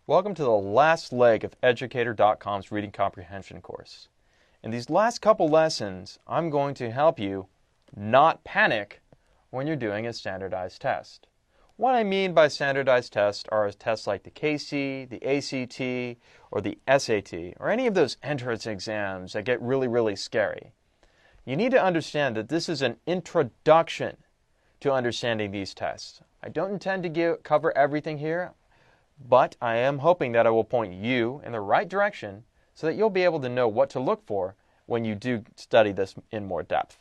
Welcome to the last leg of Educator.com's reading comprehension course. In these last couple lessons, I'm going to help you not panic when you're doing a standardized test. What I mean by standardized tests are tests like the KC, the ACT, or the SAT, or any of those entrance exams that get really scary. You need to understand that this is an introduction to understanding these tests. I don't intend to cover everything here, but I am hoping that I will point you in the right direction so that you'll be able to know what to look for when you do study this in more depth.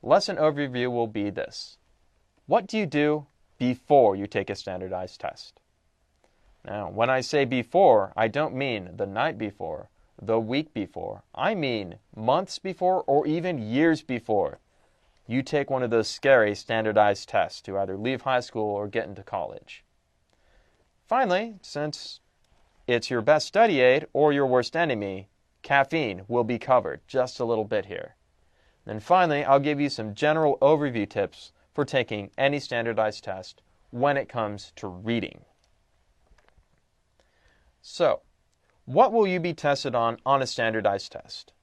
Lesson overview will be this. What do you do before you take a standardized test? Now, when I say before, I don't mean the night before, the week before. I mean months before or even years before you take one of those scary standardized tests to either leave high school or get into college. Finally, since it's your best study aid or your worst enemy, caffeine will be covered just a little bit here. Then finally, I'll give you some general overview tips for taking any standardized test when it comes to reading. So, what will you be tested on a standardized test?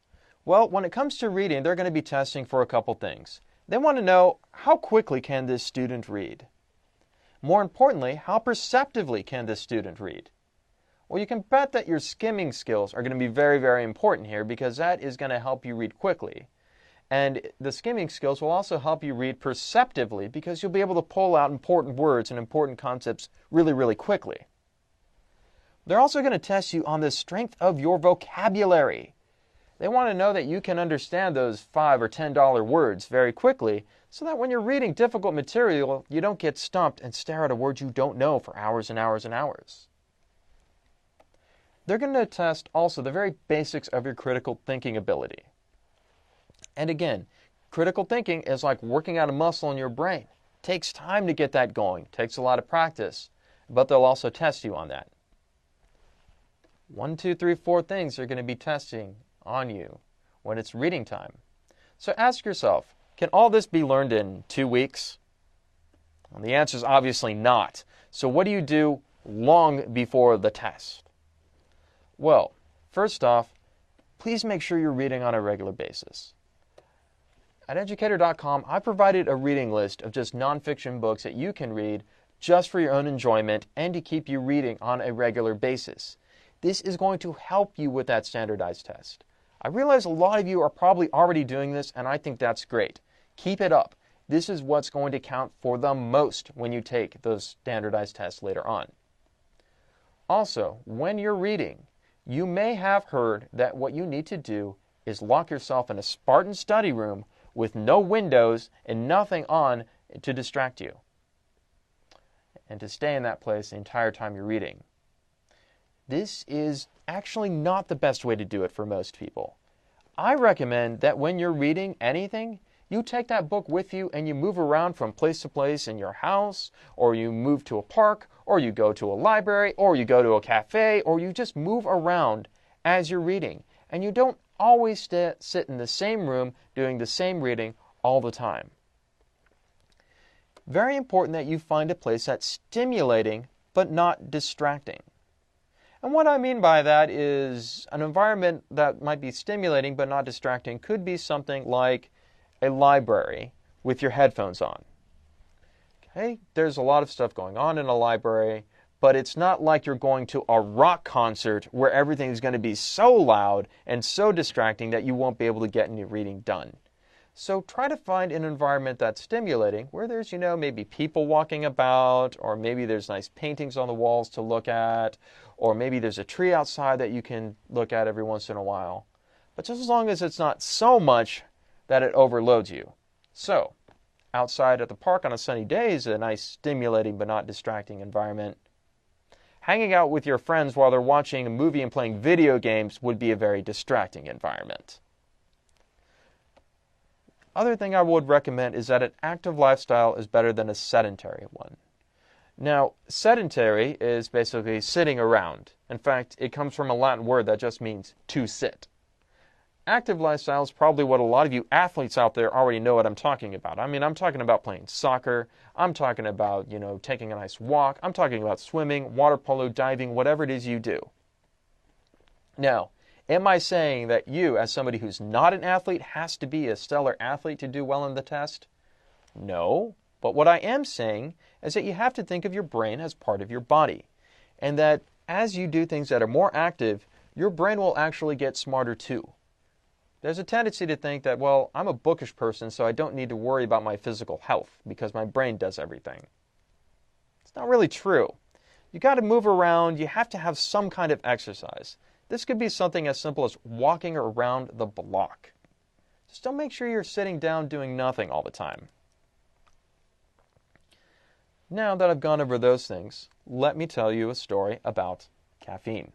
Well, when it comes to reading, they're going to be testing for a couple things. They want to know how quickly can this student read? More importantly, how perceptively can this student read? Well, you can bet that your skimming skills are going to be very important here because that is going to help you read quickly. And the skimming skills will also help you read perceptively because you'll be able to pull out important words and important concepts really quickly. They're also going to test you on the strength of your vocabulary. They want to know that you can understand those $5 or $10 words very quickly so that when you're reading difficult material, you don't get stumped and stare at a word you don't know for hours and hours. They're going to test also the very basics of your critical thinking ability. And again, critical thinking is like working out a muscle in your brain. It takes time to get that going. It takes a lot of practice, but they'll also test you on that. 1, 2, 3, 4 things they're going to be testing on you when it's reading time. So ask yourself, can all this be learned in 2 weeks? Well, the answer is obviously not. So what do you do long before the test? Well, first off, please make sure you're reading on a regular basis. At Educator.com, I provided a reading list of just nonfiction books that you can read just for your own enjoyment and to keep you reading on a regular basis. This is going to help you with that standardized test. I realize a lot of you are probably already doing this, and I think that's great. Keep it up. This is what's going to count for the most when you take those standardized tests later on. Also, when you're reading, you may have heard that what you need to do is lock yourself in a Spartan study room with no windows and nothing on to distract you, and to stay in that place the entire time you're reading. This is actually not the best way to do it for most people. I recommend that when you're reading anything, you take that book with you and you move around from place to place in your house, or you move to a park, or you go to a library, or you go to a cafe, or you just move around as you're reading. And you don't always sit in the same room doing the same reading all the time. Very important that you find a place that's stimulating but not distracting. And what I mean by that is an environment that might be stimulating but not distracting could be something like a library with your headphones on. Okay, there's a lot of stuff going on in a library, but it's not like you're going to a rock concert where everything is going to be so loud and so distracting that you won't be able to get any reading done. So try to find an environment that's stimulating where there's, maybe people walking about, or maybe there's nice paintings on the walls to look at, or maybe there's a tree outside that you can look at every once in a while. But just as long as it's not so much that it overloads you. So, outside at the park on a sunny day is a nice stimulating but not distracting environment. Hanging out with your friends while they're watching a movie and playing video games would be a very distracting environment. Other thing I would recommend is that an active lifestyle is better than a sedentary one. Now, sedentary is basically sitting around. In fact, it comes from a Latin word that just means to sit. Active lifestyle is probably what a lot of you athletes out there already know what I'm talking about. I mean, I'm talking about playing soccer. I'm talking about, taking a nice walk. I'm talking about swimming, water polo, diving, whatever it is you do. Now, am I saying that you, as somebody who's not an athlete, has to be a stellar athlete to do well in the test? No. But what I am saying is that you have to think of your brain as part of your body. And that as you do things that are more active, your brain will actually get smarter too. There's a tendency to think that, well, I'm a bookish person, so I don't need to worry about my physical health because my brain does everything. It's not really true. You got to move around. You have to have some kind of exercise. This could be something as simple as walking around the block. Just don't make sure you're sitting down doing nothing all the time. Now that I've gone over those things, let me tell you a story about caffeine.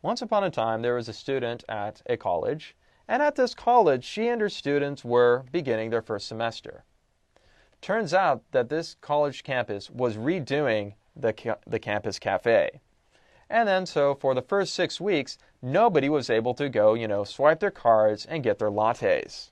Once upon a time, there was a student at a college, and at this college, she and her students were beginning their first semester. Turns out that this college campus was redoing the campus cafe. And then, so for the first 6 weeks, nobody was able to go, swipe their cards and get their lattes.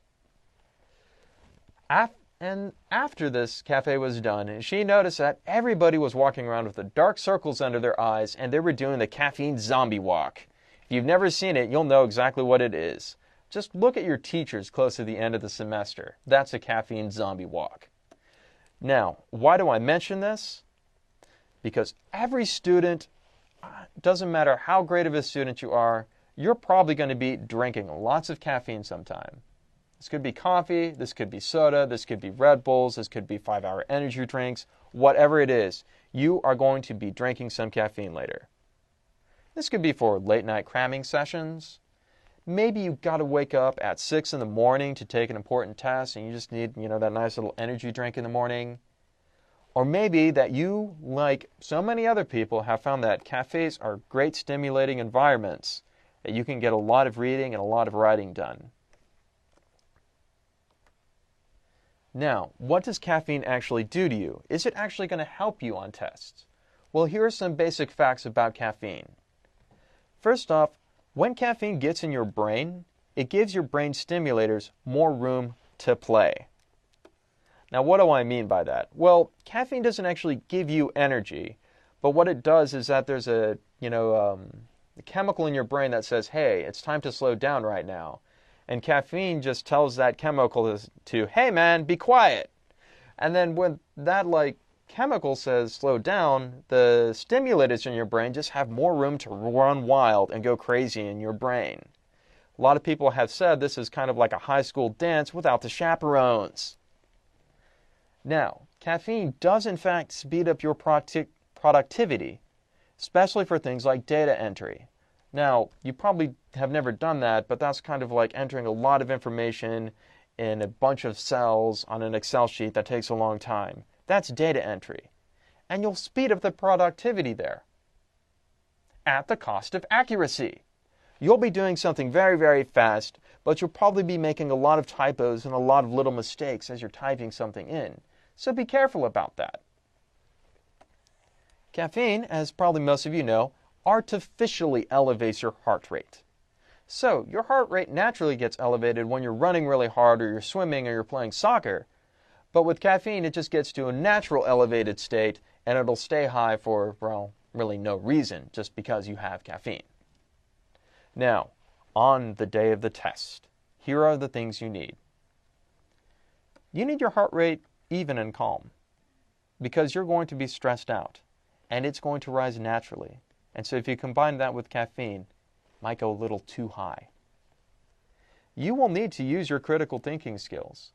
And after this cafe was done, she noticed that everybody was walking around with the dark circles under their eyes, and they were doing the caffeine zombie walk. If you've never seen it, you'll know exactly what it is. Just look at your teachers close to the end of the semester. That's a caffeine zombie walk. Now, why do I mention this? Because every student, doesn't matter how great of a student you are, you're probably going to be drinking lots of caffeine sometime. This could be coffee, this could be soda, this could be Red Bulls, this could be 5-hour energy drinks, whatever it is, you are going to be drinking some caffeine later. This could be for late night cramming sessions. Maybe you've got to wake up at 6 in the morning to take an important test and you just need, that nice little energy drink in the morning. Or maybe that you, like so many other people, have found that cafes are great stimulating environments, that you can get a lot of reading and a lot of writing done. Now, what does caffeine actually do to you? Is it actually going to help you on tests? Well, here are some basic facts about caffeine. First off, when caffeine gets in your brain, it gives your brain stimulators more room to play. Now, what do I mean by that? Well, caffeine doesn't actually give you energy, but what it does is that there's a chemical in your brain that says, hey, it's time to slow down right now. And caffeine just tells that chemical to, hey man, be quiet. And then when that chemical says slow down, the stimulators in your brain just have more room to run wild and go crazy in your brain. A lot of people have said this is kind of like a high school dance without the chaperones. Now, caffeine does in fact speed up your productivity, especially for things like data entry. Now, you probably have never done that, but that's kind of like entering a lot of information in a bunch of cells on an Excel sheet that takes a long time. That's data entry. And you'll speed up the productivity there at the cost of accuracy. You'll be doing something very, very fast, but you'll probably be making a lot of typos and a lot of little mistakes as you're typing something in. So be careful about that. Caffeine, as probably most of you know, artificially elevates your heart rate. So your heart rate naturally gets elevated when you're running really hard or you're swimming or you're playing soccer. But with caffeine, it just gets to a natural elevated state and it'll stay high for, well, really no reason, just because you have caffeine. Now, on the day of the test, here are the things you need. You need your heart rate even and calm because you're going to be stressed out and it's going to rise naturally. And so if you combine that with caffeine, it might go a little too high. You will need to use your critical thinking skills.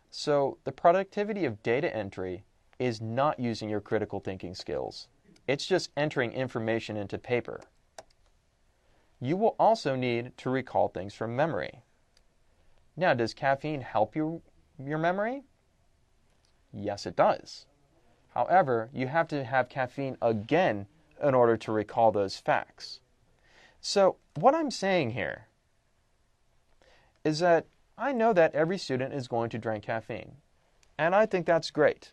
So the productivity of data entry is not using your critical thinking skills. It's just entering information into paper. You will also need to recall things from memory. Now, does caffeine help your memory? Yes, it does. However, you have to have caffeine again in order to recall those facts. So what I'm saying here is that I know that every student is going to drink caffeine, and I think that's great.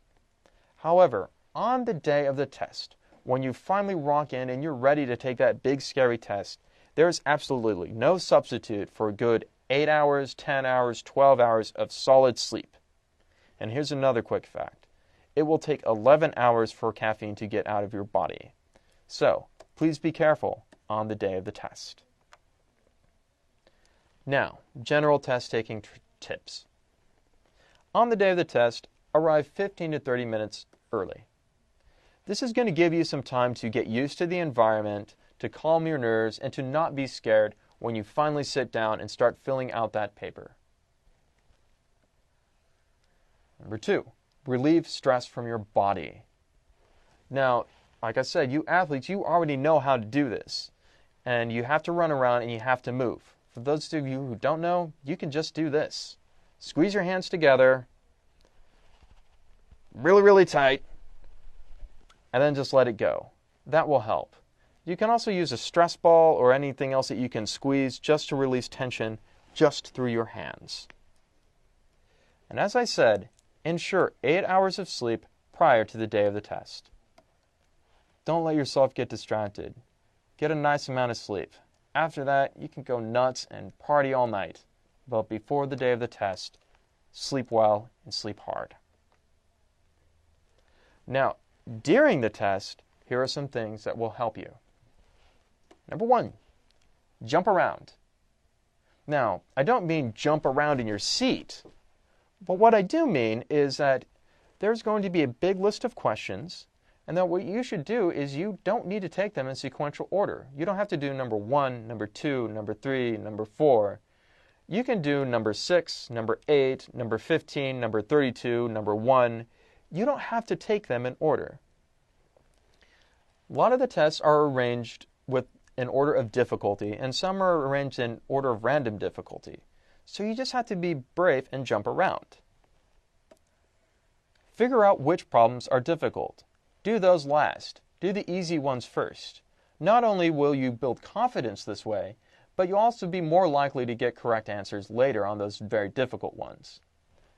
However, on the day of the test, when you finally walk in and you're ready to take that big scary test, There is absolutely no substitute for a good 8 hours, 10 hours, 12 hours of solid sleep. And here's another quick fact. It will take 11 hours for caffeine to get out of your body. So, please be careful on the day of the test. Now, general test-taking tips. On the day of the test, arrive 15 to 30 minutes early. This is going to give you some time to get used to the environment, to calm your nerves, and to not be scared when you finally sit down and start filling out that paper. Number 2, relieve stress from your body. Now, like I said, you athletes, you already know how to do this. And you have to run around and you have to move. For those of you who don't know, you can just do this. Squeeze your hands together, really, really tight, and then just let it go. That will help. You can also use a stress ball or anything else that you can squeeze just to release tension just through your hands. And as I said, ensure 8 hours of sleep prior to the day of the test. Don't let yourself get distracted. Get a nice amount of sleep. After that, you can go nuts and party all night. But before the day of the test, sleep well and sleep hard. Now, during the test, here are some things that will help you. Number 1, jump around. Now, I don't mean jump around in your seat, but what I do mean is that there's going to be a big list of questions, and that what you should do is you don't need to take them in sequential order. You don't have to do number 1, number 2, number 3, number 4. You can do number 6, number 8, number 15, number 32, number 1. You don't have to take them in order. A lot of the tests are arranged with an order of difficulty, and some are arranged in order of random difficulty. So you just have to be brave and jump around. Figure out which problems are difficult. Do those last. Do the easy ones first. Not only will you build confidence this way, but you'll also be more likely to get correct answers later on those very difficult ones.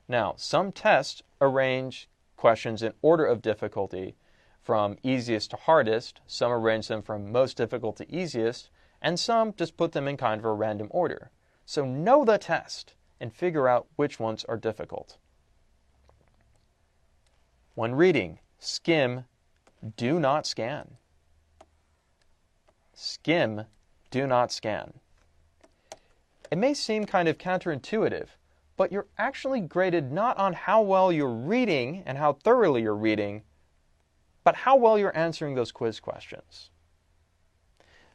Now, some tests arrange questions in order of difficulty from easiest to hardest, some arrange them from most difficult to easiest, and some just put them in kind of a random order. So know the test and figure out which ones are difficult. When reading, skim, do not scan. Skim, do not scan. It may seem kind of counterintuitive, but you're actually graded not on how well you're reading and how thoroughly you're reading, but how well you're answering those quiz questions.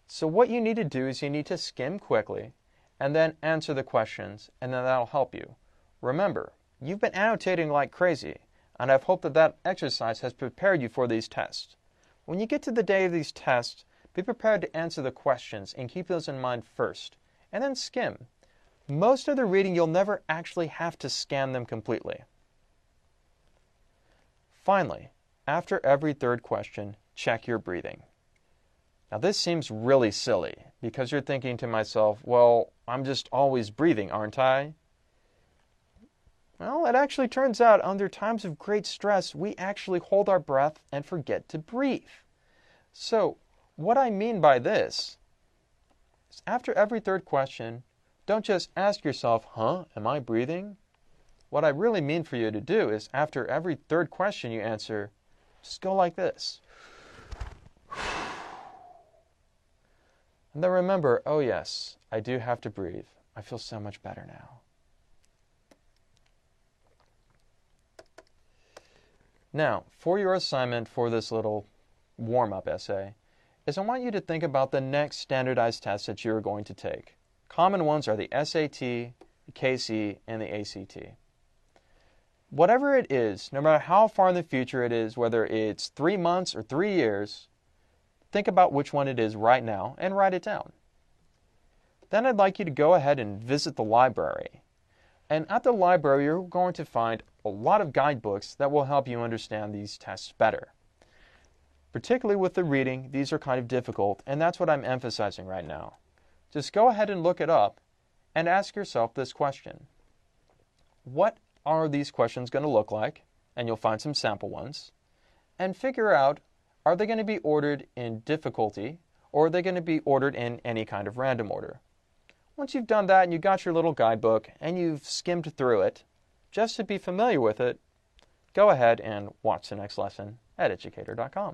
So what you need to do is you need to skim quickly and then answer the questions, and then that'll help you. Remember, you've been annotating like crazy, and I've hoped that that exercise has prepared you for these tests. When you get to the day of these tests, be prepared to answer the questions and keep those in mind first, and then skim. Most of the reading, you'll never actually have to scan them completely. Finally, after every third question, check your breathing. Now this seems really silly because you're thinking to myself, well, I'm just always breathing, aren't I? Well, it actually turns out under times of great stress, we actually hold our breath and forget to breathe. So what I mean by this is after every third question, don't just ask yourself, am I breathing? What I really mean for you to do is after every third question you answer, just go like this. And then remember, oh yes, I do have to breathe. I feel so much better now. Now, for your assignment for this little warm-up essay, is I want you to think about the next standardized tests that you're going to take. Common ones are the SAT, the KC, and the ACT. Whatever it is, no matter how far in the future it is, whether it's 3 months or 3 years, think about which one it is right now and write it down. Then I'd like you to go ahead and visit the library. And at the library, you're going to find a lot of guidebooks that will help you understand these tests better. Particularly with the reading, these are kind of difficult, and that's what I'm emphasizing right now. Just go ahead and look it up and ask yourself this question. What are these questions going to look like? And you'll find some sample ones. And figure out, are they going to be ordered in difficulty, or are they going to be ordered in any kind of random order? Once you've done that and you've got your little guidebook and you've skimmed through it, just to be familiar with it, go ahead and watch the next lesson at educator.com.